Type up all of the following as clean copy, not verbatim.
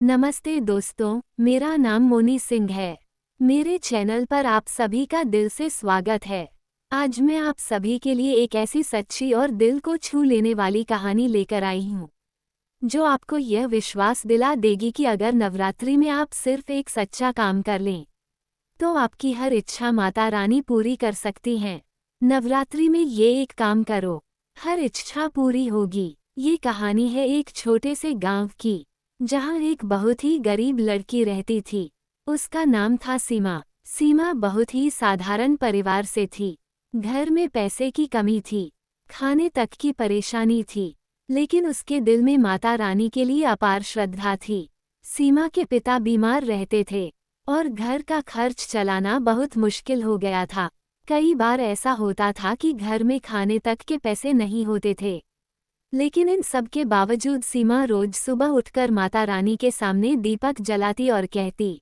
नमस्ते दोस्तों, मेरा नाम मोनी सिंह है। मेरे चैनल पर आप सभी का दिल से स्वागत है। आज मैं आप सभी के लिए एक ऐसी सच्ची और दिल को छू लेने वाली कहानी लेकर आई हूँ, जो आपको यह विश्वास दिला देगी कि अगर नवरात्रि में आप सिर्फ एक सच्चा काम कर लें, तो आपकी हर इच्छा माता रानी पूरी कर सकती हैं। नवरात्रि में ये एक काम करो, हर इच्छा पूरी होगी। ये कहानी है एक छोटे से गांव की, जहां एक बहुत ही गरीब लड़की रहती थी। उसका नाम था सीमा। सीमा बहुत ही साधारण परिवार से थी। घर में पैसे की कमी थी, खाने तक की परेशानी थी, लेकिन उसके दिल में माता रानी के लिए अपार श्रद्धा थी। सीमा के पिता बीमार रहते थे और घर का खर्च चलाना बहुत मुश्किल हो गया था। कई बार ऐसा होता था कि घर में खाने तक के पैसे नहीं होते थे। लेकिन इन सब के बावजूद सीमा रोज सुबह उठकर माता रानी के सामने दीपक जलाती और कहती,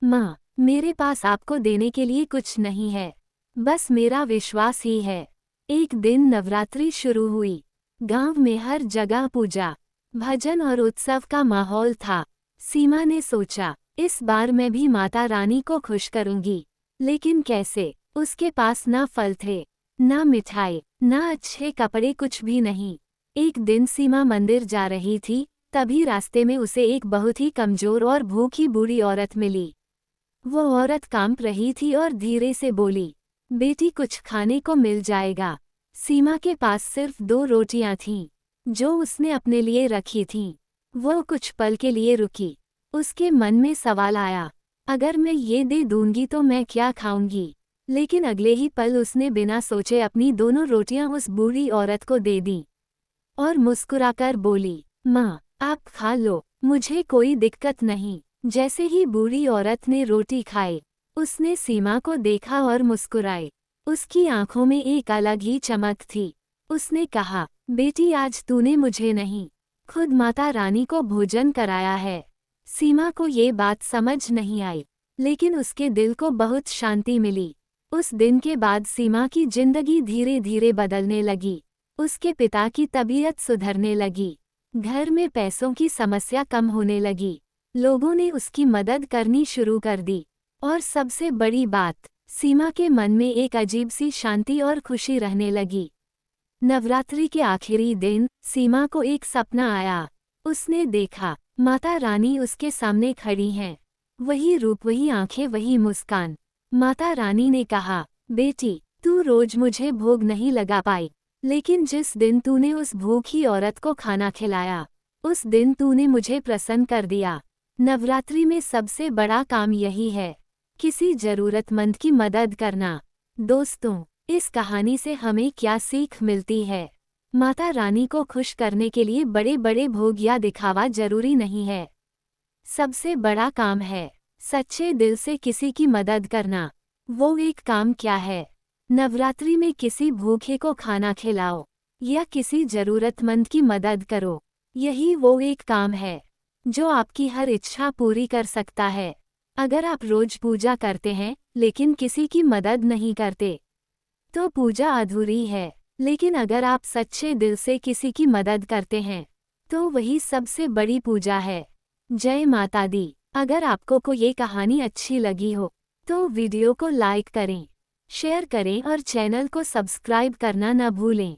माँ, मेरे पास आपको देने के लिए कुछ नहीं है, बस मेरा विश्वास ही है। एक दिन नवरात्रि शुरू हुई। गांव में हर जगह पूजा, भजन और उत्सव का माहौल था। सीमा ने सोचा, इस बार मैं भी माता रानी को खुश करूंगी। लेकिन कैसे? उसके पास ना फल थे, ना मिठाई, ना अच्छे कपड़े, कुछ भी नहीं। एक दिन सीमा मंदिर जा रही थी, तभी रास्ते में उसे एक बहुत ही कमजोर और भूखी बूढ़ी औरत मिली। वो औरत कांप रही थी और धीरे से बोली, बेटी, कुछ खाने को मिल जाएगा। सीमा के पास सिर्फ 2 रोटियां थीं, जो उसने अपने लिए रखी थीं। वो कुछ पल के लिए रुकी। उसके मन में सवाल आया, अगर मैं ये दे दूंगी तो मैं क्या खाऊंगी? लेकिन अगले ही पल उसने बिना सोचे अपनी दोनों रोटियां उस बूढ़ी औरत को दे दी और मुस्कुराकर बोली, माँ, आप खा लो, मुझे कोई दिक्कत नहीं। जैसे ही बूढ़ी औरत ने रोटी खाई, उसने सीमा को देखा और मुस्कुराई। उसकी आंखों में एक अलग ही चमक थी। उसने कहा, बेटी, आज तूने मुझे नहीं, खुद माता रानी को भोजन कराया है। सीमा को ये बात समझ नहीं आई, लेकिन उसके दिल को बहुत शांति मिली। उस दिन के बाद सीमा की जिंदगी धीरे धीरे बदलने लगी। उसके पिता की तबीयत सुधरने लगी, घर में पैसों की समस्या कम होने लगी, लोगों ने उसकी मदद करनी शुरू कर दी, और सबसे बड़ी बात, सीमा के मन में एक अजीब सी शांति और खुशी रहने लगी। नवरात्रि के आखिरी दिन सीमा को एक सपना आया। उसने देखा, माता रानी उसके सामने खड़ी हैं। वही रूप, वही आंखें, वही मुस्कान। माता रानी ने कहा, बेटी, तू रोज मुझे भोग नहीं लगा पाई, लेकिन जिस दिन तूने उस भूखी औरत को खाना खिलाया, उस दिन तूने मुझे प्रसन्न कर दिया। नवरात्रि में सबसे बड़ा काम यही है, किसी जरूरतमंद की मदद करना। दोस्तों, इस कहानी से हमें क्या सीख मिलती है? माता रानी को खुश करने के लिए बड़े बड़े भोग या दिखावा जरूरी नहीं है। सबसे बड़ा काम है सच्चे दिल से किसी की मदद करना। वो एक काम क्या है? नवरात्रि में किसी भूखे को खाना खिलाओ या किसी जरूरतमंद की मदद करो। यही वो एक काम है जो आपकी हर इच्छा पूरी कर सकता है। अगर आप रोज पूजा करते हैं लेकिन किसी की मदद नहीं करते, तो पूजा अधूरी है। लेकिन अगर आप सच्चे दिल से किसी की मदद करते हैं, तो वही सबसे बड़ी पूजा है। जय माता दी। अगर आपको ये कहानी अच्छी लगी हो, तो वीडियो को लाइक करें, शेयर करें और चैनल को सब्सक्राइब करना न भूलें।